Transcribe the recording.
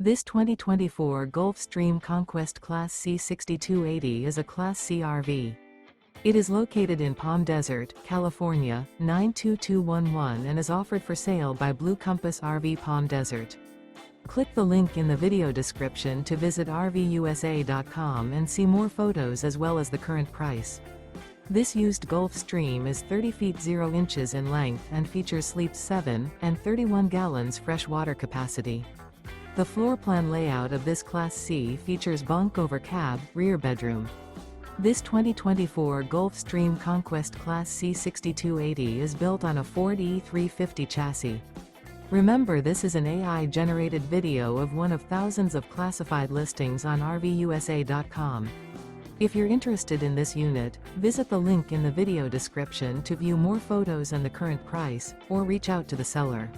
This 2024 Gulfstream Conquest Class C 6280 is a Class C RV. It is located in Palm Desert, California, 92211 and is offered for sale by Blue Compass RV Palm Desert. Click the link in the video description to visit RVUSA.com and see more photos as well as the current price. This used Gulfstream is 30 feet 0 inches in length and features sleeps 7 and 31 gallons fresh water capacity. The floor plan layout of this Class C features bunk over cab, rear bedroom. This 2024 Gulfstream Conquest Class C 6280 is built on a Ford E350 chassis. Remember, this is an AI-generated video of one of thousands of classified listings on RVUSA.com. If you're interested in this unit, visit the link in the video description to view more photos and the current price, or reach out to the seller.